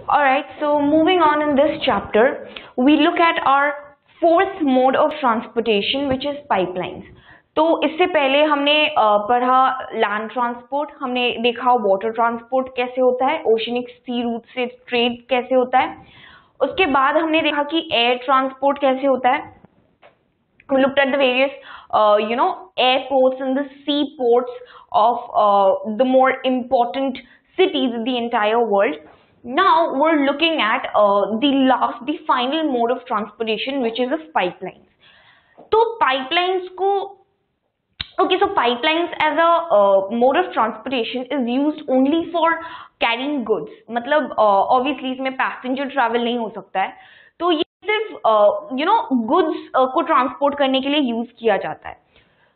Alright, so moving on in this chapter, we look at our fourth mode of transportation, which is pipelines. तो इससे पहले हमने पढ़ा land transport, हमने देखा वाटर ट्रांसपोर्ट कैसे होता है, ओशनिक सी रूट से ट्रेड कैसे होता है, उसके बाद हमने देखा कि एयर ट्रांसपोर्ट कैसे होता है. We looked at the various airports and the seaports of the more important cities in the entire world. Now we're looking at the final mode of transportation, which is of pipelines. So pipelines so pipelines as a mode of transportation is used only for carrying goods. मतलब obviously इसमें passenger travel नहीं हो सकता है, तो ये सिर्फ goods को ट्रांसपोर्ट करने के लिए यूज किया जाता है.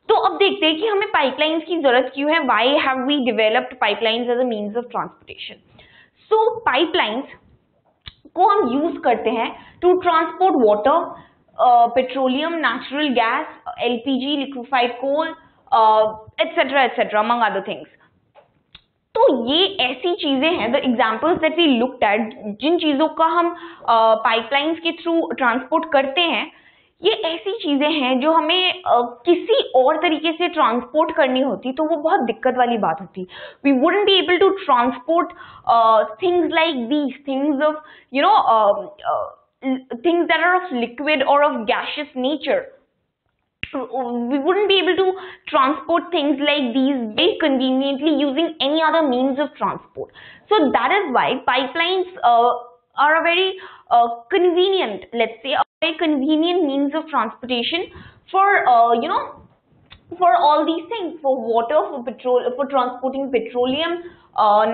तो अब देखते हैं कि हमें पाइपलाइंस की जरूरत क्यों है. Why have we developed pipelines as a means of transportation. So pipelines को हम यूज करते हैं to transport water, petroleum, natural gas, LPG, liquefied coal, etcetera among other things. तो ये ऐसी चीजें हैं, the examples that we looked at, जिन चीजों का हम पाइपलाइंस के थ्रू ट्रांसपोर्ट करते हैं, ये ऐसी चीजें हैं जो हमें किसी और तरीके से ट्रांसपोर्ट करनी होती तो वो बहुत दिक्कत वाली बात होती. We wouldn't be able to transport things like these things of things that are of liquid or of gaseous nature. We wouldn't be able to transport things like these very conveniently using any other means of transport. So that is why pipelines are a very convenient, let's say, a very convenient means of transportation for for all these things, for water, for petrol, for transporting petroleum,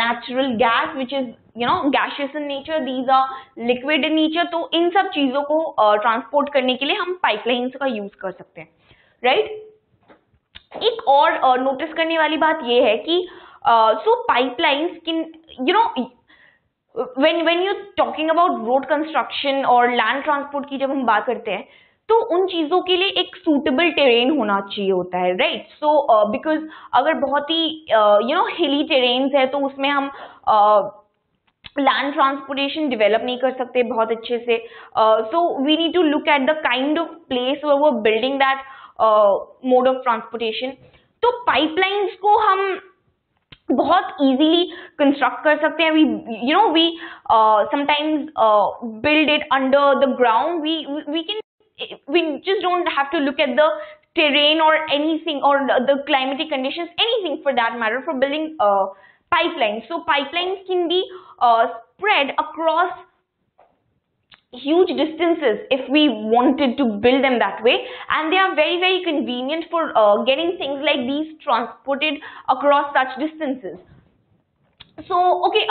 natural gas, which is gaseous in nature, these are liquid in nature. तो इन सब चीजों को transport करने के लिए हम pipelines का use कर सकते हैं, राइट. एक और नोटिस करने वाली बात ये है कि so pipelines can when you're talking about road construction और लैंड ट्रांसपोर्ट की जब हम बात करते हैं, तो उन चीजों के लिए एक सूटेबल टेरेन होना चाहिए होता है, राइट. सो बिकॉज अगर बहुत ही हिली टेरेन्स है तो उसमें हम लैंड ट्रांसपोर्टेशन डेवलप नहीं कर सकते बहुत अच्छे से. So we need to look at the kind of place where we are building that mode of transportation. तो पाइपलाइंस को हम बहुत इजीली कंस्ट्रक्ट कर सकते हैं. We sometimes build it under the ground. We just don't have to look at the terrain or anything, or the climatic conditions, anything for that matter, for building pipelines. So pipelines can be spread across huge distances if we wanted to build them that way, and they are very, very convenient for getting things like these transported across such distances. So okay,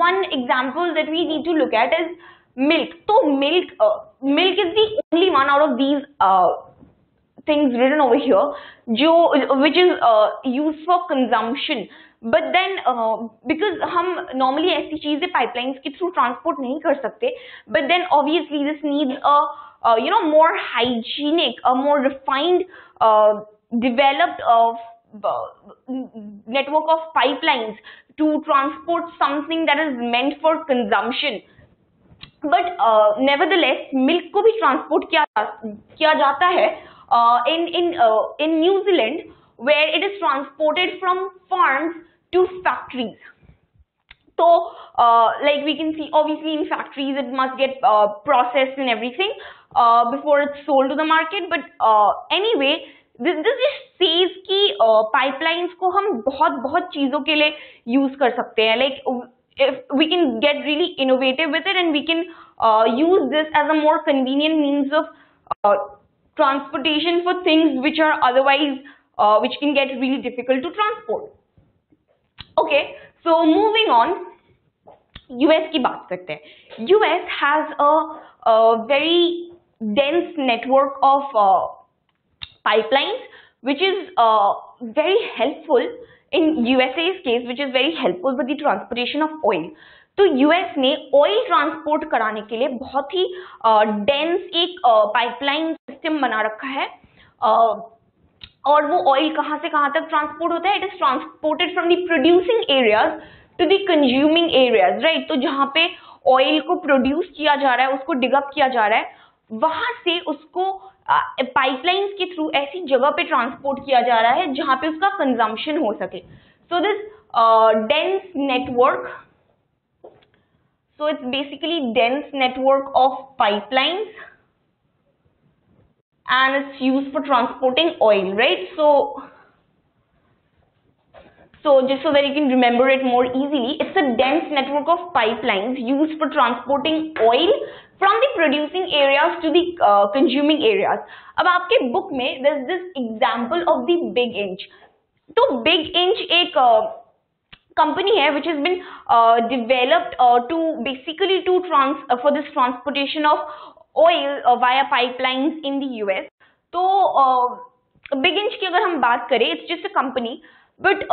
one example that we need to look at is milk. So milk is the only one out of these things written over here which is used for consumption. But then because हम normally ऐसी चीजें pipelines के through transport नहीं कर सकते, but then obviously this needs a more hygienic, a more refined, developed network of pipelines to transport something that is meant for consumption. But nevertheless milk को भी transport किया जाता है in New Zealand, where it is transported from farms to factories. So like we can see, obviously in factories it must get processed and everything before it's sold to the market. But anyway, this just says कि pipelines को हम बहुत चीजों के लिए use कर सकते हैं. Like if we can get really innovative with it, and we can use this as a more convenient means of transportation for things which are otherwise which can get really difficult to transport. Okay, so moving on, US की बात करते हैं. US has a very dense network of pipelines, which is very helpful in USA's case, which is very helpful with the transportation of oil. तो US ने oil transport कराने के लिए बहुत ही डेंस एक पाइपलाइन सिस्टम बना रखा है. और वो ऑयल कहाँ से कहाँ तक ट्रांसपोर्ट होता है? It is transported from the producing areas to the consuming areas, right? तो जहाँ पे ऑयल को प्रोड्यूस किया जा रहा है, उसको डिगअप किया जा रहा है, वहां से उसको पाइपलाइंस के थ्रू ऐसी जगह पे ट्रांसपोर्ट किया जा रहा है जहां पे उसका कंजम्पशन हो सके. So this dense network, so it's basically dense network of pipelines and it's used for transporting oil, right? So just so that you can remember it more easily, it's a dense network of pipelines used for transporting oil from the producing areas to the consuming areas. अब आपके book में there's this example of the big inch. तो big inch एक company है which has been developed to basically to for this transportation of oil via pipelines in the US. तो big inch की अगर हम बात करें, it's just a company, but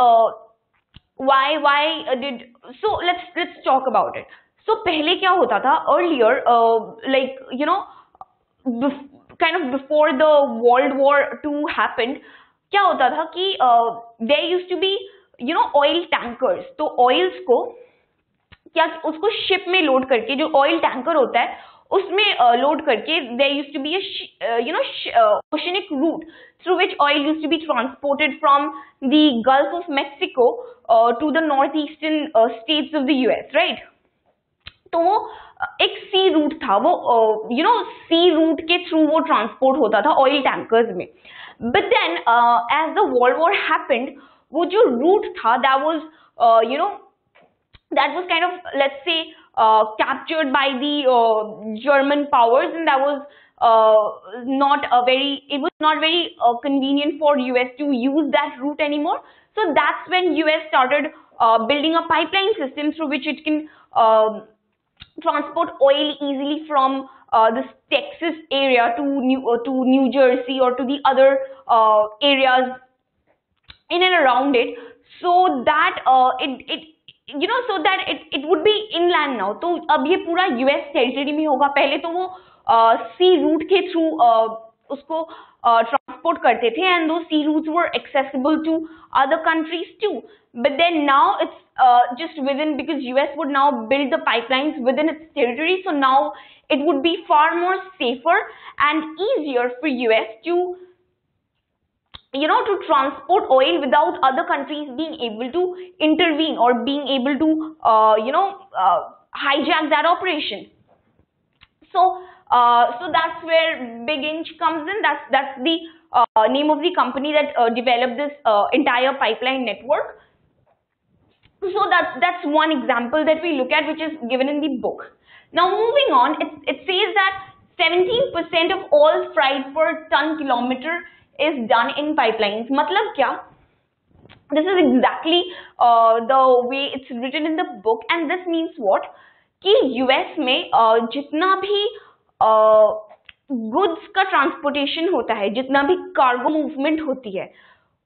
why did, so let's talk about it. So पहले क्या होता था earlier, like you know, kind of before the World War II happened, क्या होता था कि there used to be you know oil tankers. तो oils को क्या उसको ship में लोड करके, जो oil tanker होता है उसमें लोड करके, there used to be a you know oceanic route through which oil used to be transported from the Gulf of Mexico to the northeastern states of the US, right? तो वो एक सी root था, वो you know C root के through वो transport होता था oil tankers में. But then as the World War happened, वो जो रूट था that was you know that was kind of, let's say, captured by the German powers, and that was not very convenient for US to use that route anymore. So that's when US started building a pipeline system through which it can transport oil easily from this Texas area to New Jersey or to the other areas in and around it, so that it would be inland now. तो अब ये पूरा US territory में होगा. पहले तो वो सी root के थ्रू उसको ट्रांसपोर्ट करते थे, and those sea routes were accessible to other countries too. But then now it's just within, because US would now build the pipelines within its territory, so now it would be far more safer and easier for US to to transport oil without other countries being able to intervene or being able to hijack that operation. So that's where Big Inch comes in. That's the name of the company that developed this entire pipeline network. So that's one example that we look at, which is given in the book. Now moving on, it says that 17% of all freight per ton kilometer is done in pipelines. मतलब क्या? This is exactly the way it's written in the book, and this means what? कि US में जितना भी goods का transportation होता है, जितना भी cargo movement होती है,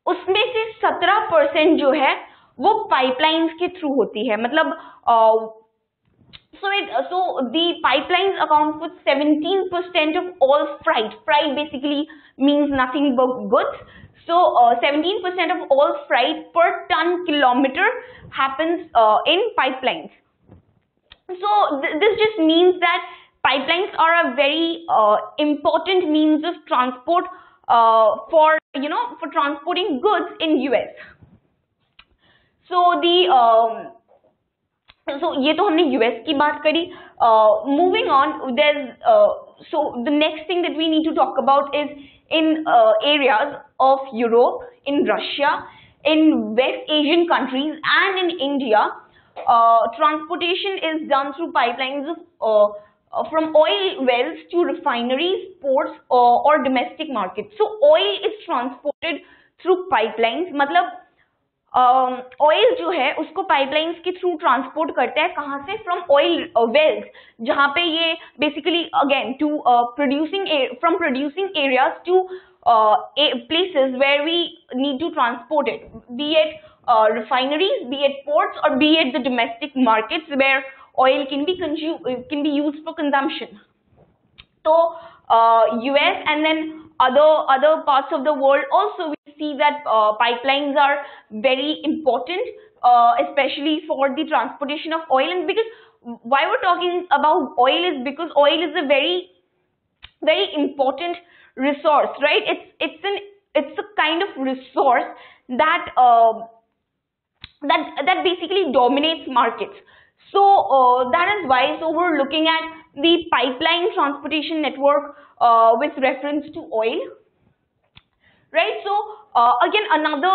उसमें से 17% जो है वो pipelines के through होती है. मतलब so the pipelines account for 17% of all freight. Freight basically means nothing but goods. So 17% of all freight per ton kilometer happens in pipelines. So this just means that pipelines are a very important means of transport for transporting goods in US. So so ये तो हमने US की बात करी. Moving on, there's so the next thing that we need to talk about is in areas of Europe, in Russia, in West Asian countries, and in India, transportation is done through pipelines from oil wells to refineries, ports, or domestic markets. So oil is transported through pipelines. मतलब oil जो है उसको pipelines के through transport करता है. कहाँ से? From oil Wales, जहाँ पे ये basically again to from producing areas to places where we need to transport it, be it refineries, be it ports, or be it the domestic markets where oil can be used for consumption. So US and then other parts of the world also, we see that pipelines are very important especially for the transportation of oil. And because why we're talking about oil is because oil is a very very important resource, right? It's a kind of resource that that basically dominates markets. So that is why, so we're looking at the pipeline transportation network with reference to oil, right? So again, another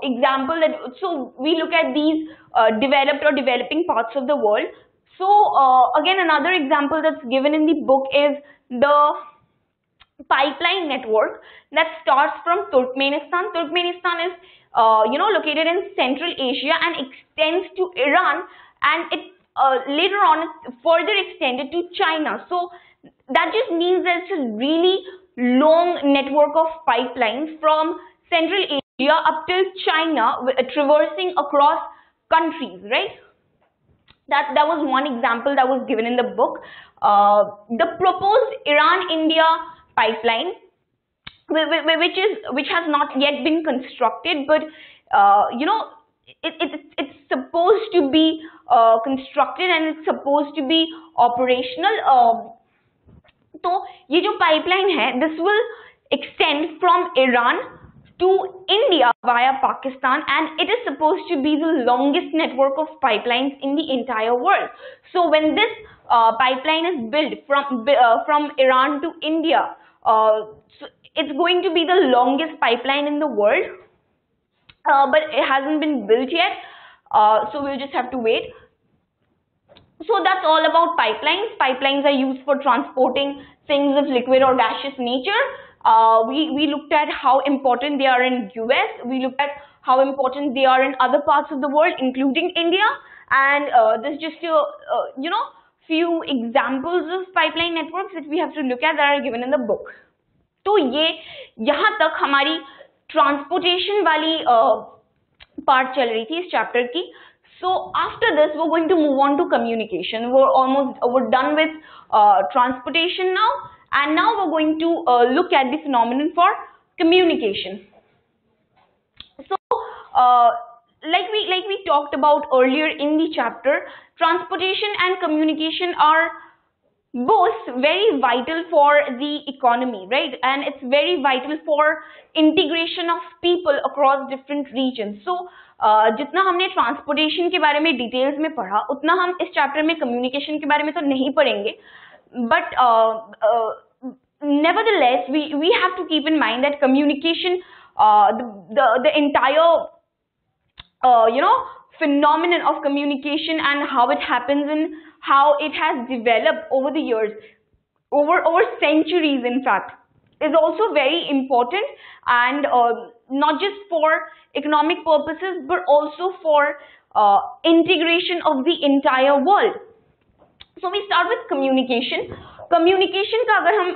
example that, so we look at these developed or developing parts of the world. So again, another example that's given in the book is the pipeline network that starts from Turkmenistan. Turkmenistan is located in Central Asia and extends to Iran, and it later on it's further extended to China. So that just means that it's a really long network of pipelines from Central Asia up till China, traversing across countries, right? That was one example that was given in the book. The proposed Iran-India pipeline, which has not yet been constructed, but it's supposed to be constructed and it's supposed to be operational. तो ये जो pipeline है, this will extend from Iran to India via Pakistan, and it is supposed to be the longest network of pipelines in the entire world. So when this pipeline is built from Iran to India, so it's going to be the longest pipeline in the world, but it hasn't been built yet, so we'll just have to wait. So that's all about pipelines. Pipelines are used for transporting things of liquid or gaseous nature. We looked at how important they are in US. We looked at how important they are in other parts of the world, including India. And this is just few examples of pipeline networks that we have to look at that are given in the book. तो ये यहाँ तक हमारी transportation वाली part चल रही थी इस chapter की. So after this, we're going to move on to communication. We're done with transportation now, and now we're going to look at the phenomenon for communication. So, like we talked about earlier in the chapter, transportation and communication are both very vital for the economy, right? And it's very vital for integration of people across different regions. So जितना हमने transportation के बारे में details में पढ़ा, उतना हम इस चैप्टर में कम्युनिकेशन के बारे में तो नहीं पढ़ेंगे, but nevertheless we have to keep in mind that communication, the entire phenomenon of communication and how it happens and how it has developed over the years, over centuries in fact, is also very important, and not just for economic purposes but also for integration of the entire world. So we start with communication. Communication का अगर हम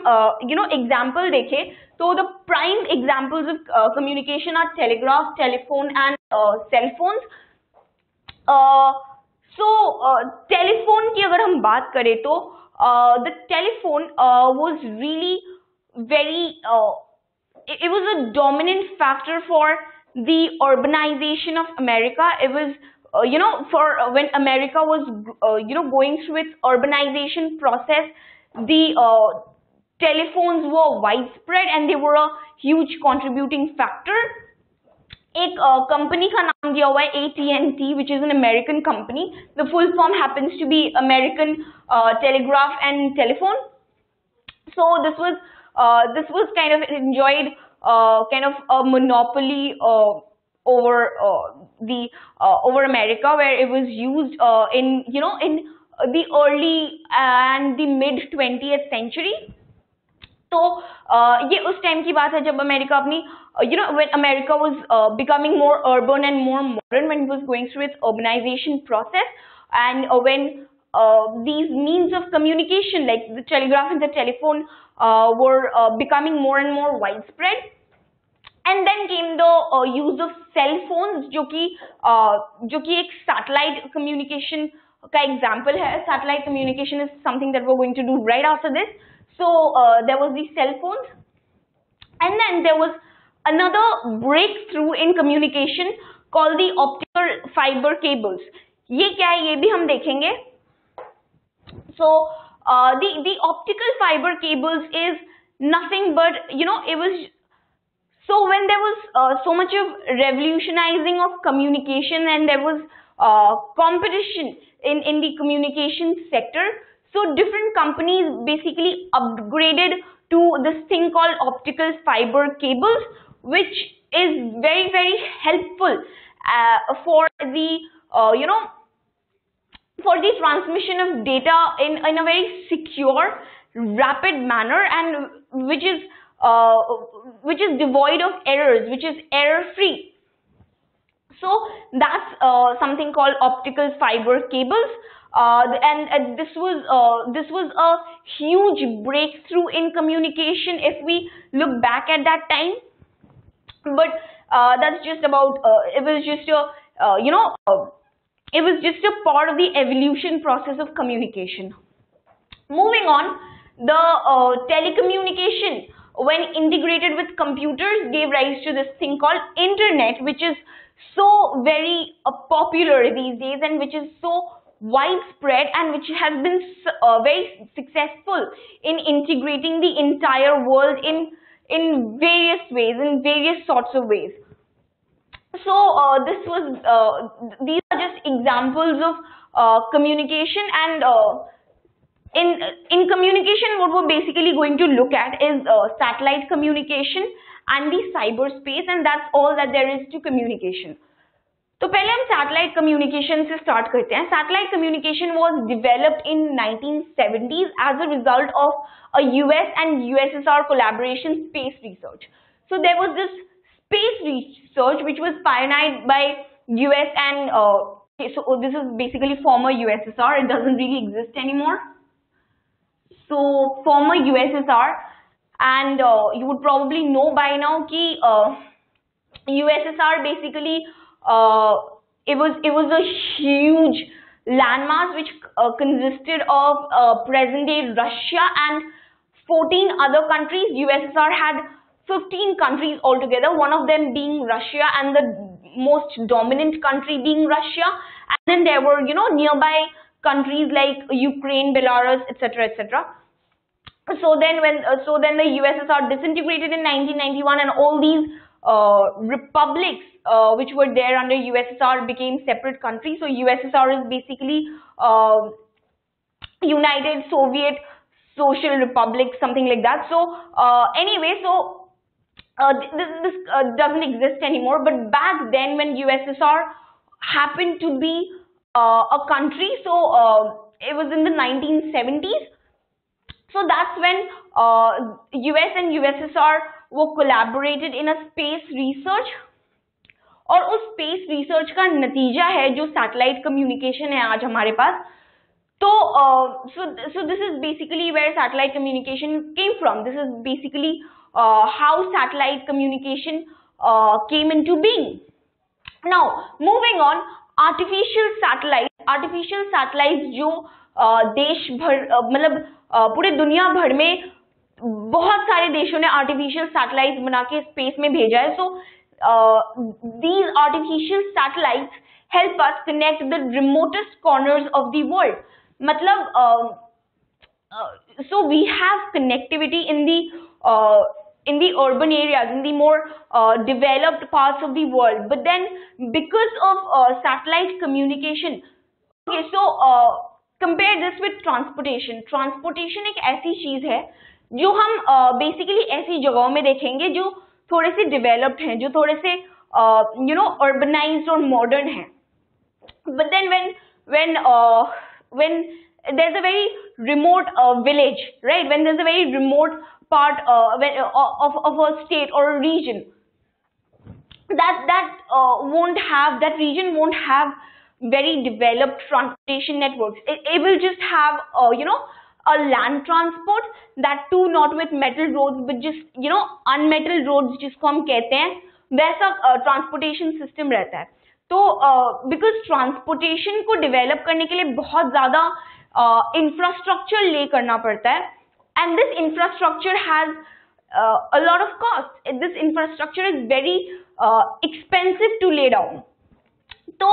example देखें, तो the prime examples of communication are telegraph, telephone and cell phones. Telephone की अगर हम बात करें तो the telephone was really very it was a dominant factor for the urbanization of America. It was for when America was going through its urbanization process, the telephones were widespread and they were a huge contributing factor. एक company का नाम दिया हुआ है AT&T, which is an American company. The full form happens to be American Telegraph and Telephone. So this was kind of enjoyed kind of a monopoly over over America, where it was used in the early and the mid 20th century. तो ये उस time की बात है जब America अपनी when America was becoming more urban and more modern, when it was going through its urbanization process, and when these means of communication like the telegraph and the telephone were becoming more and more widespread. And then came the use of cell phones, जो कि एक satellite communication का example है. Satellite communication is something that we're going to do right after this. So there was the cell phones, and then there was another breakthrough in communication called the optical fiber cables. ये क्या है ये भी हम देखेंगे. So the optical fiber cables is nothing but, it was, so when there was so much of revolutionizing of communication and there was competition in the communication sector, so different companies basically upgraded to this thing called optical fiber cables, which is very, very helpful for the, for the transmission of data in a very secure, rapid manner, and which is devoid of errors, which is error free. So that's something called optical fiber cables, and this was a huge breakthrough in communication if we look back at that time. But that's just about it was just a it was just a part of the evolution process of communication. Moving on, the telecommunication, when integrated with computers, gave rise to this thing called internet, which is so very popular these days and which is so widespread and which has been very successful in integrating the entire world in various ways, in various sorts of ways. So these are just examples of communication, and in communication what we're basically going to look at is satellite communication and the cyberspace, and that's all that there is to communication. तो पहले हम satellite communication से start करते हैं. Satellite communication was developed in 1970s as a result of a US and USSR collaboration space research. So there was this space research which was pioneered by US and so this is basically former USSR. It doesn't really exist anymore. So former USSR, and you would probably know by now कि USSR basically it was a huge landmass which consisted of present-day Russia and 14 other countries. USSR had 15 countries altogether, one of them being Russia and the most dominant country being Russia, and then there were nearby countries like Ukraine, Belarus, etc., etc. So then the USSR disintegrated in 1991, and all these republics which were there under USSR became separate countries. So USSR is basically United Soviet Social Republic, something like that. So anyway, so this doesn't exist anymore, but back then when USSR happened to be a country, so it was in the 1970s. So that's when US and USSR were collaborated in a space research, और उस space research का नतीजा है जो satellite communication है आज हमारे पास. तो so this is basically where satellite communication came from. This is basically how satellite communication came into being. Now moving on, artificial satellites जो देश भर मतलब पूरे दुनिया भर में बहुत सारे देशों ने आर्टिफिशियल सैटेलाइट्स बना के स्पेस में भेजा है. सो these artificial satellites help us connect the remotest corners of the world. मतलब so we have connectivity in the urban areas, in the more developed parts of the world, but then because of satellite communication, okay, so compare this with transportation. Transportation एक ऐसी चीज है जो हम basically ऐसी जगहों में देखेंगे जो थोड़े से डेवलप्ड हैं, जो थोड़े से अर्बनाइज्ड और मॉडर्न हैं. But then when there's a very remote village, right, when there's a very remote part of a state or a region, that region won't have very developed transportation networks. It will just have a land transport, that too not with metal roads but just unmetal roads जिसको हम कहते हैं, वैसा transportation system रहता है. तो because transportation को develop करने के लिए बहुत ज़्यादा infrastructure lay करना पड़ता है, and this infrastructure has a lot of cost. This infrastructure is very expensive to lay down. So,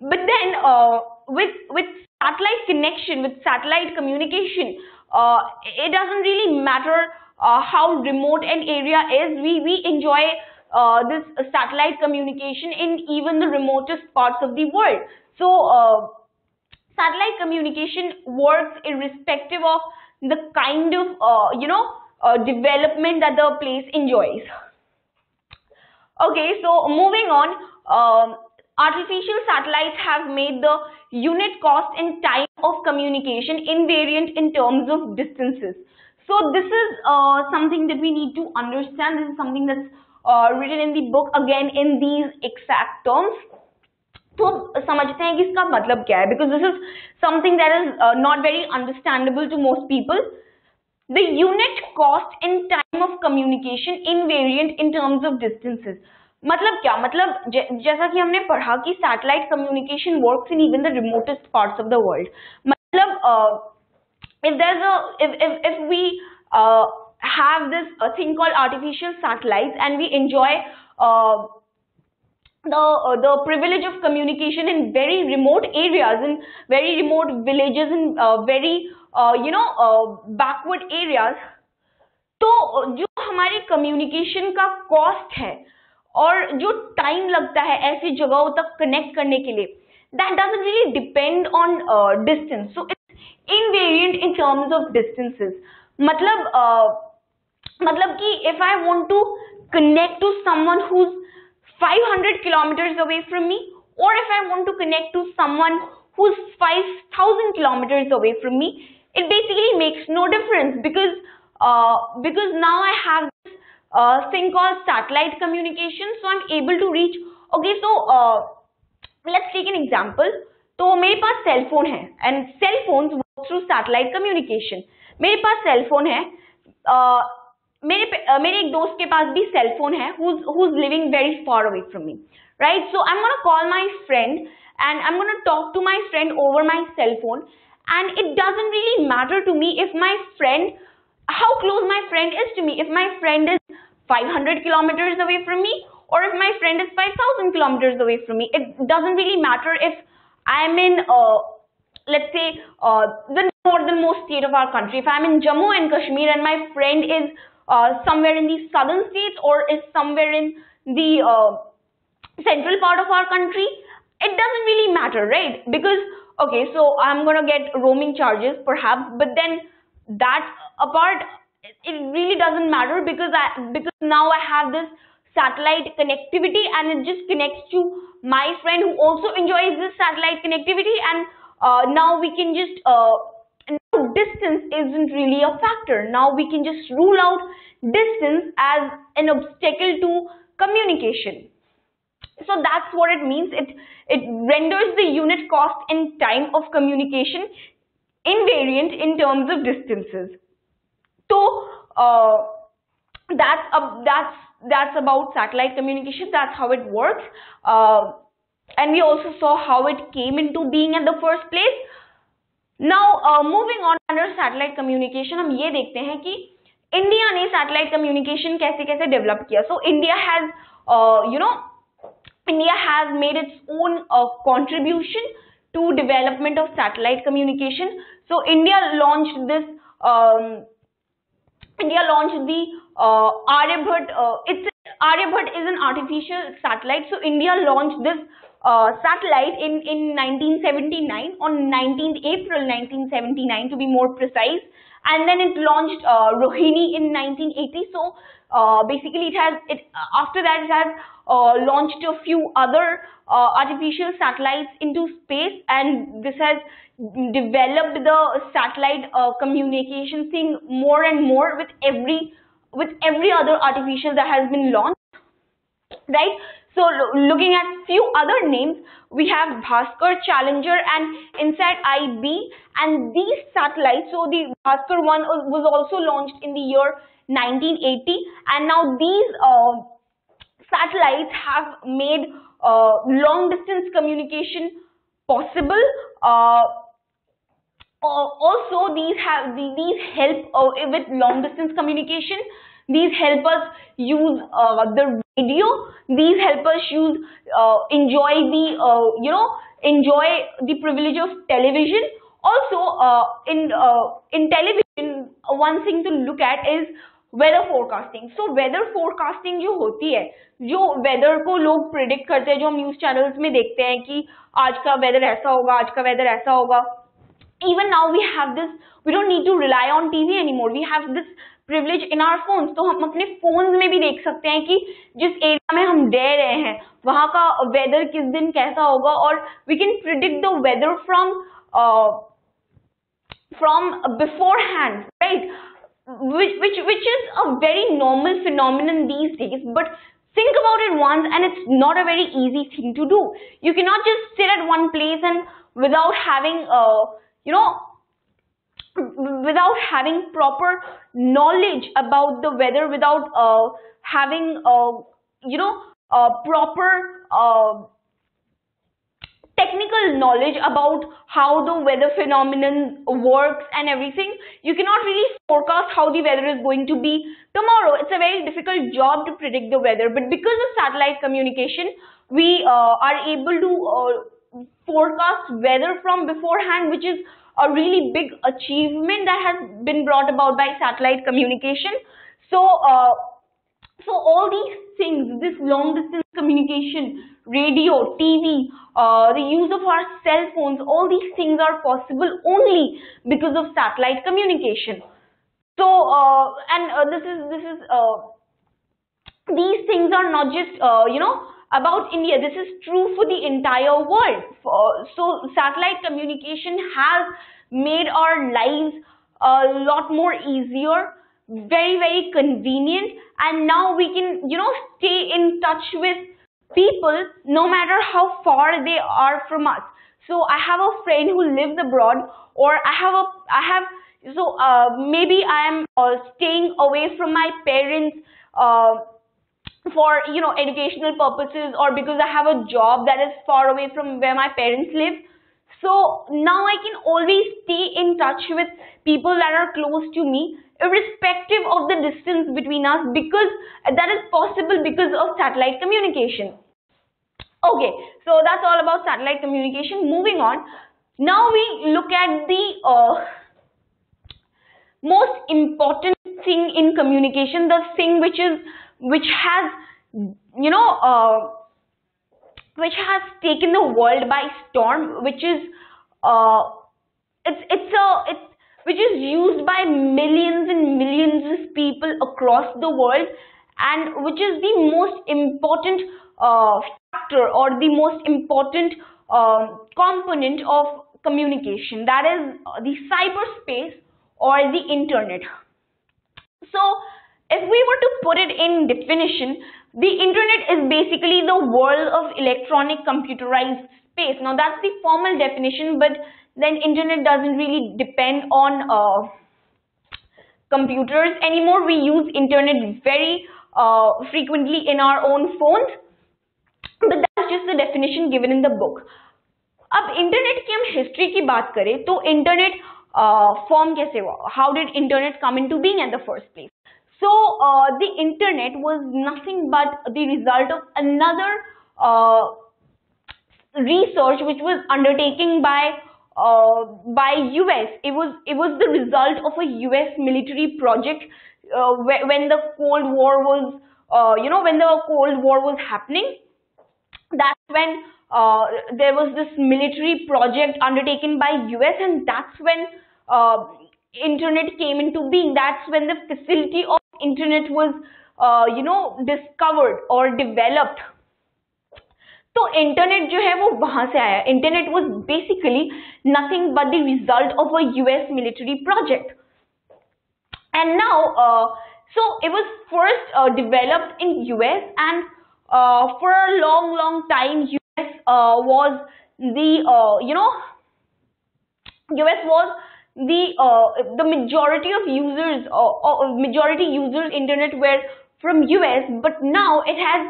but then with satellite connection, with satellite communication, it doesn't really matter how remote an area is. We enjoy this satellite communication in even the remotest parts of the world. So satellite communication works irrespective of the kind of development that the place enjoys. Okay, so moving on, artificial satellites have made the unit cost and time of communication invariant in terms of distances. So this is something that we need to understand. This is something that's written in the book, again in these exact terms. तो समझते हैं कि इसका मतलब क्या है, because this is something that is not very understandable to most people. The unit cost and time of communication invariant in terms of distances. मतलब क्या, मतलब जैसा कि हमने पढ़ा कि satellite communication works in even the remotest parts of the world. मतलब if there's if we have this thing called artificial satellites and we enjoy the privilege of communication in very remote areas, in very remote villages, in very backward areas, तो जो हमारे communication का cost है और जो time लगता है ऐसी जगहों तक connect करने के लिए, that doesn't really depend on distance. So it's invariant in terms of distances. मतलब कि if I want to connect to someone who's 500 kilometers away from me, or if I want to connect to someone who's 5,000 kilometers away from me, it basically makes no difference, because now I have this thing called satellite communication, so I'm able to reach. Okay, so let's take an example. तो मेरे पास cell phone है, and cell phones work through satellite communication. मेरे पास cell phone है, मेरे एक दोस्त के पास भी cell phone है who's living very far away from me, right? So I'm gonna call my friend and I'm gonna talk to my friend over my cell phone, and it doesn't really matter to me if my friend, how close my friend is to me. If my friend is 500 kilometers away from me, or if my friend is 5,000 kilometers away from me, it doesn't really matter if I'm in let's say the northernmost state of our country. If I'm in Jammu and Kashmir and my friend is somewhere in the southern states, or is somewhere in the central part of our country, it doesn't really matter, right? Because okay, so I'm gonna get roaming charges perhaps, but then that apart, it really doesn't matter, because now I have this satellite connectivity, and it just connects to my friend who also enjoys this satellite connectivity, and now we can just now distance isn't really a factor. Now we can just rule out distance as an obstacle to communication. So that's what it means. It renders the unit cost and time of communication invariant in terms of distances. So that's about satellite communication. That's how it works. And we also saw how it came into being in the first place. Now moving on, under satellite communication हम ये देखते हैं कि India ने satellite communication कैसे कैसे develop किया. So India has India has made its own contribution to development of satellite communication. So India launched this. India launched the Aryabhat. Aryabhat is an artificial satellite. So India launched this satellite in 1979, on 19th April 1979 to be more precise, and then it launched Rohini in 1980. So basically after that it has launched a few other artificial satellites into space, and this has developed the satellite communication thing more and more with every other artificial that has been launched, right? So looking at few other names, we have Bhaskar, Challenger, and INSAT IB, and these satellites, so the Bhaskar one was also launched in the year 1980, and now these satellites have made long distance communication possible. Also these help with long distance communication. These help us use the radio. These help us use enjoy the enjoy the privilege of television. Also, in television, one thing to look at is weather forecasting. So weather forecasting जो होती है, जो weather को लोग predict करते हैं, जो हम न्यूज चैनल्स में देखते हैं कि आज का वेदर ऐसा होगा, आज का वेदर ऐसा होगा. Even now we have this, we don't need to rely on TV anymore, we have this privilege in our phones. तो हम अपने फोन्स में भी देख सकते हैं कि जिस एरिया में हम रह रहे हैं वहां का वेदर किस दिन कैसा होगा, और we can predict the weather from beforehand, right? Which is a very normal phenomenon these days, but think about it once, and it's not a very easy thing to do. You cannot just sit at one place and without having without having proper knowledge about the weather, without having proper technical knowledge about how the weather phenomenon works and everything. You cannot really forecast how the weather is going to be tomorrow. It's a very difficult job to predict the weather, but because of satellite communication, we are able to forecast weather from beforehand, which is a really big achievement that has been brought about by satellite communication. So all these things, this long distance communication, radio, TV, the use of our cell phones, all these things are possible only because of satellite communication. So these things are not just about India. This is true for the entire world. So satellite communication has made our lives a lot more easier, very, very convenient, and now we can stay in touch with people no matter how far they are from us. So I have a friend who lives abroad, or maybe I am staying away from my parents for educational purposes, or because I have a job that is far away from where my parents live. So now I can always stay in touch with people that are close to me, irrespective of the distance between us, because that is possible because of satellite communication. Okay, so that's all about satellite communication. Moving on, now we look at the most important thing in communication, the thing which has taken the world by storm, which is which is used by millions and millions of people across the world, and which is the most important factor, or the most important component of communication, that is the cyberspace or the internet. So if we were to put it in definition, the internet is basically the world of electronic computerized space. Now that's the formal definition, but then internet doesn't really depend on computers anymore. We use internet very frequently in our own phones, but that's just the definition given in the book. अब internet की हम history की बात करें तो internet form कैसे हुआ? How did internet come into being at the first place? So the internet was nothing but the result of another research which was undertaken by US. It was the result of a US military project when the Cold War was when the Cold War was happening. That's when there was this military project undertaken by US, and that's when internet came into being. That's when the facility of internet was discovered or developed. तो internet जो है वो वहां से आया. Internet was basically nothing but the result of a US military project. And now so it was first developed in US, and for a long time US was the US was the majority of users, majority users internet were from US, but now it has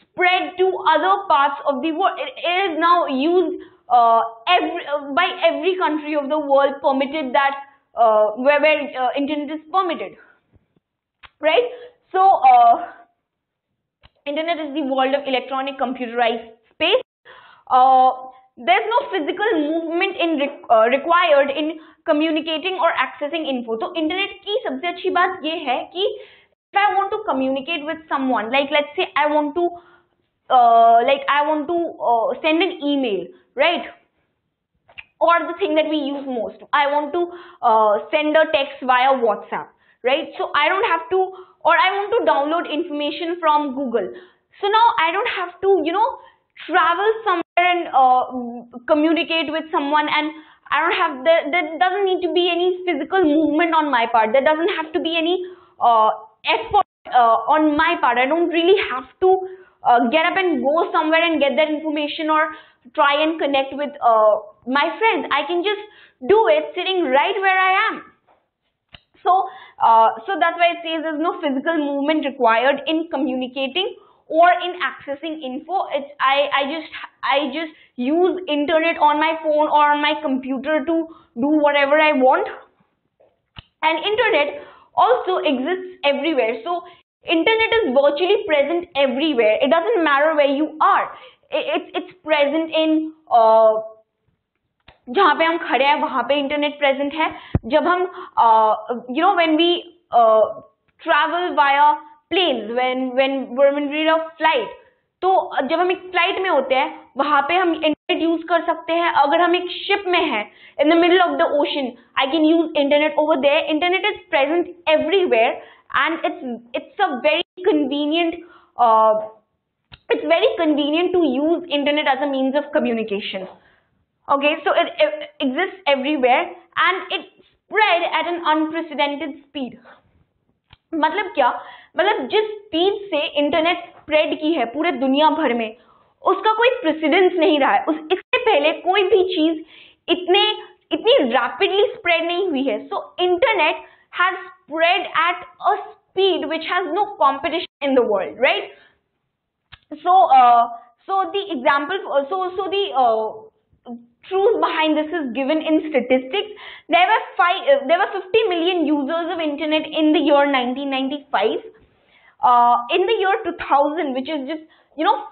spread to other parts of the world. It is now used by every country of the world, permitted that where internet is permitted. right? So internet is the world of electronic computerized space. uh, there's no physical movement required in communicating or accessing info. तो internet की सबसे अच्छी बात ये है कि if I want to communicate with someone, like let's say I want to send an email, right? Or the thing that we use most, I want to send a text via WhatsApp, right? So I don't have to, or I want to download information from Google. So now I don't have to, travel somewhere and communicate with someone, and I don't have there doesn't need to be any physical movement on my part. There doesn't have to be any effort on my part. I don't really have to get up and go somewhere and get that information or try and connect with my friends. I can just do it sitting right where I am. So that's why it says there's no physical movement required in communicating or in accessing info. I just use internet on my phone or on my computer to do whatever I want. And internet also exists everywhere. So internet is virtually present everywhere. It doesn't matter where you are. It's present in जहाँ पे हम खड़े हैं वहाँ पे internet present है. जब हम when we travel via planes, when we read of flight, तो जब हम एक फ्लाइट में होते हैं वहाँ पे हम इंटरनेट यूज कर सकते हैं. अगर हम एक शिप में हैं in the middle of the ocean, I can use internet over there. Internet is present everywhere, and it's a very convenient it's very convenient to use internet as a means of communication. Okay, so it exists everywhere and it spread at an unprecedented speed. मतलब क्या? मतलब जिस speed से internet spread की है पूरे दुनिया भर में, उसका कोई प्रेसिडेंस नहीं रहा है. इससे पहले कोई भी चीज इतनी रैपिडली स्प्रेड नहीं हुई है. So internet has spread at a speed which has no competition in the world, right? So the example, so the truth behind this is given in statistics. There were 50 million users of internet in the year 1995. In the year 2000, which is just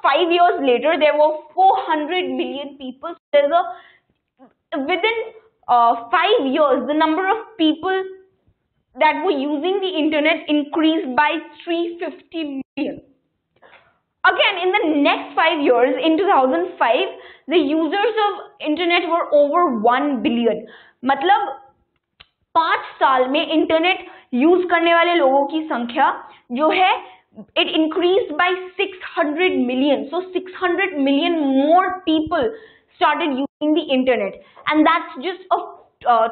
5 years later, there were 400 million people. Within 5 years, the number of people that were using the internet increased by 350 million. Again, in the next 5 years, in 2005, the users of internet were over 1 billion. मतलब 5 साल में internet use करने वाले लोगों की संख्या जो है it increased by 600 million. So 600 million more people started using the internet, and that's just of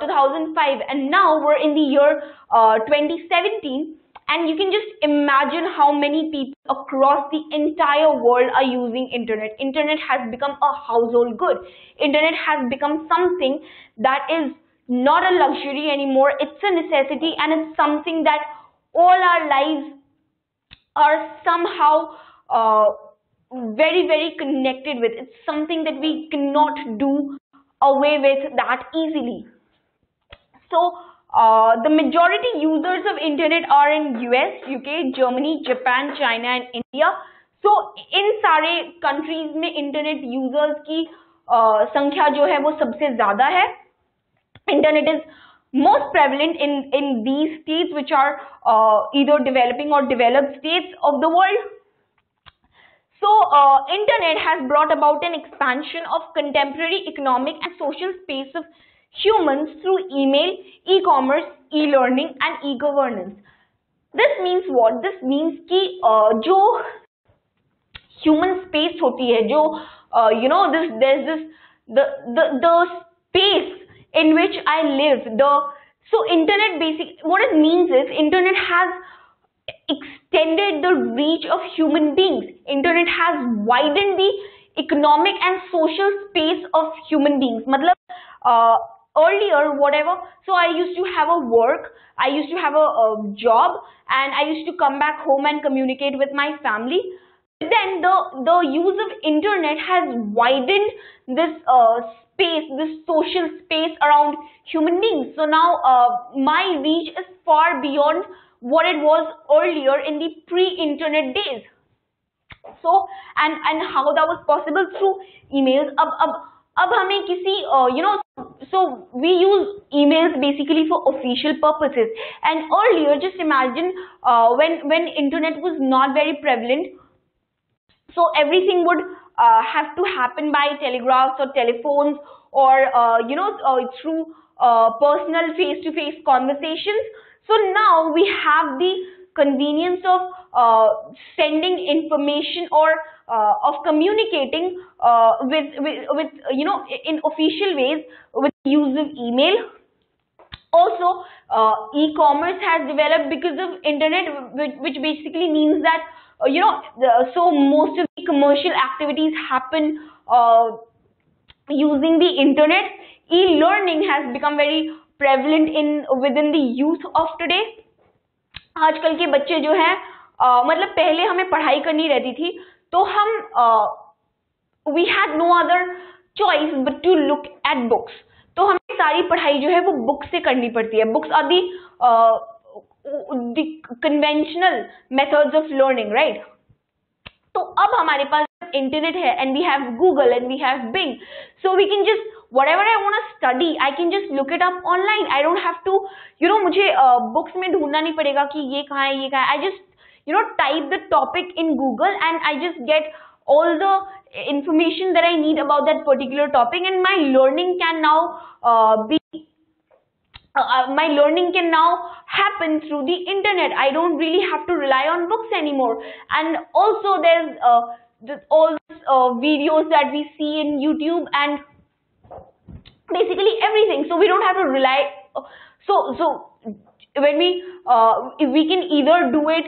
2005. And now we're in the year 2017. And you can just imagine how many people across the entire world are using internet. Internet has become a household good. Internet has become something that is not a luxury anymore. It's a necessity, and it's something that all our lives are somehow very, very connected with. It's something that we cannot do away with that easily. So the majority users of internet are in US, UK, Germany, Japan, China and India. So इन सारे countries में internet users की संख्या जो है वो सबसे ज़्यादा है. Internet is most prevalent in these states which are either developing or developed states of the world. So internet has brought about an expansion of contemporary economic and social space of humans through email, e-commerce, e-learning and e-governance. This means what? This means कि जो human space होती है, जो the space in which I live, so internet what it means is internet has extended the reach of human beings. Internet has widened the economic and social space of human beings. मतलब earlier, whatever, so I used to have a work, I used to have a job, and I used to come back home and communicate with my family. Then the use of internet has widened this space, this social space around human beings. So now my reach is far beyond what it was earlier in the pre-internet days. So and how that was possible through emails. अब हमें किसी so we use emails basically for official purposes, and earlier just imagine when internet was not very prevalent, so everything would have to happen by telegraphs or telephones, or through personal face-to-face conversations. So now we have the convenience of sending information, or of communicating with in official ways with use of email. Also, e-commerce has developed because of internet, which basically means that so most of the commercial activities happen using the internet. E-learning has become very prevalent within the youth of today. आजकल के बच्चे जो हैं मतलब पहले हमें पढ़ाई करनी रहती थी, तो हम we had no other choice but to look at books. तो हमें सारी पढ़ाई जो है वो बुक से करनी पड़ती है. Books are the conventional methods of learning, right? तो अब हमारे पास इंटरनेट है, and we have Google and we have Bing, so we can just whatever I want to study, I can just look it up online. I don't have to मुझे books में ढूंढना नहीं पड़ेगा कि ये कहाँ है ये कहाँ है. I just type the topic in Google and I just get all the information that I need about that particular topic, and my learning can now my learning can now happen through the internet. I don't really have to rely on books anymore. And also there's all videos that we see in YouTube and basically everything. So we don't have to rely. So when we can either do it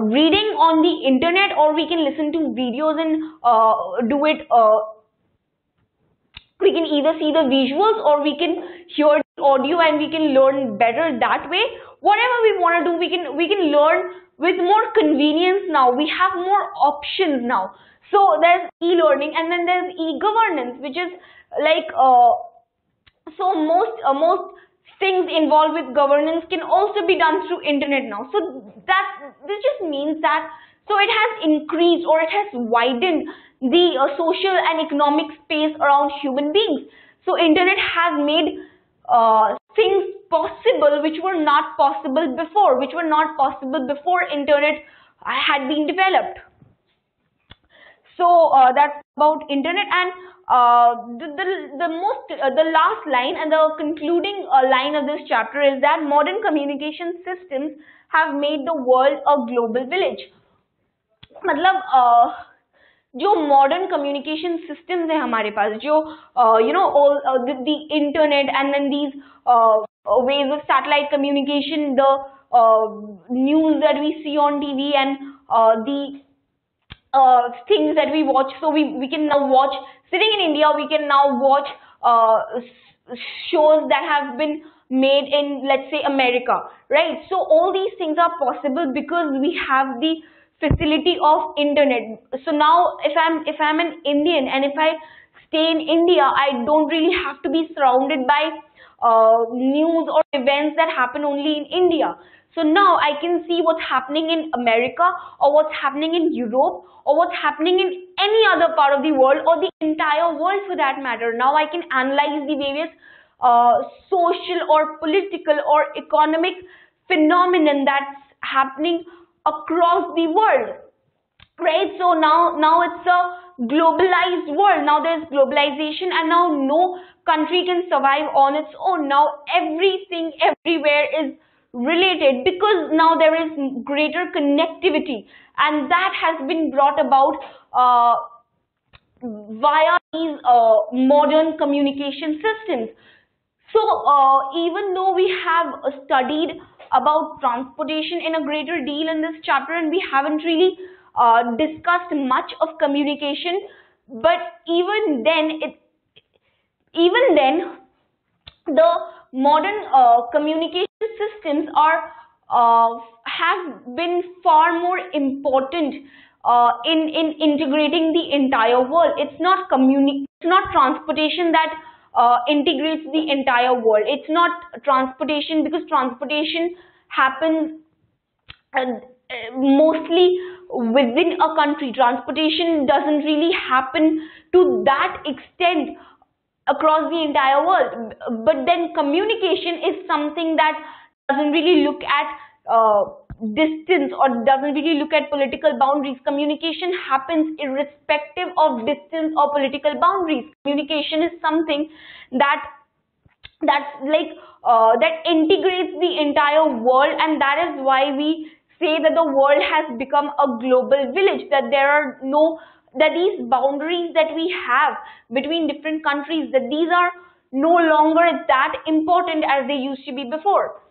reading on the internet, or we can listen to videos and do it. We can either see the visuals, or we can hear the audio, and we can learn better that way. Whatever we want to do, we can learn with more convenience now. We have more options now. So there's e-learning, and then there's e-governance, which is like so most things involved with governance can also be done through internet now. So this just means that so it has increased, or it has widened the social and economic space around human beings. So internet has made things possible which were not possible before, internet had been developed. So that's about internet. And the last line and the concluding line of this chapter is that modern communication systems have made the world a global village. मतलब जो modern communication systems है हमारे पास, जो all the internet, and then these ways of satellite communication, the news that we see on TV, and the things that we watch. So we can now watch, sitting in India, we can now watch shows that have been made in, let's say, America, right? So all these things are possible because we have the facility of internet. So now if I'm an Indian, and if I stay in India, I don't really have to be surrounded by news or events that happen only in India. So now I can see what's happening in America, or what's happening in Europe, or what's happening in any other part of the world, or the entire world for that matter. Now I can analyze the various social or political or economic phenomenon that's happening across the world, right? So now it's a globalized world. Now there's globalization, and now no country can survive on its own. Now everything everywhere is related, because now there is greater connectivity, and that has been brought about via these modern communication systems. So even though we have studied about transportation in a greater deal in this chapter, and we haven't really discussed much of communication, but even then the modern communication systems have been far more important in integrating the entire world. It's not transportation that integrates the entire world. It's not transportation, because transportation happens mostly within a country. Transportation doesn't really happen to that extent across the entire world. But then communication is something that doesn't really look at distance, or doesn't really look at political boundaries. Communication happens irrespective of distance or political boundaries. Communication is something that that's like that integrates the entire world, and that is why we say that the world has become a global village, that there are no, that these boundaries that we have between different countries, that these are no longer that important as they used to be before.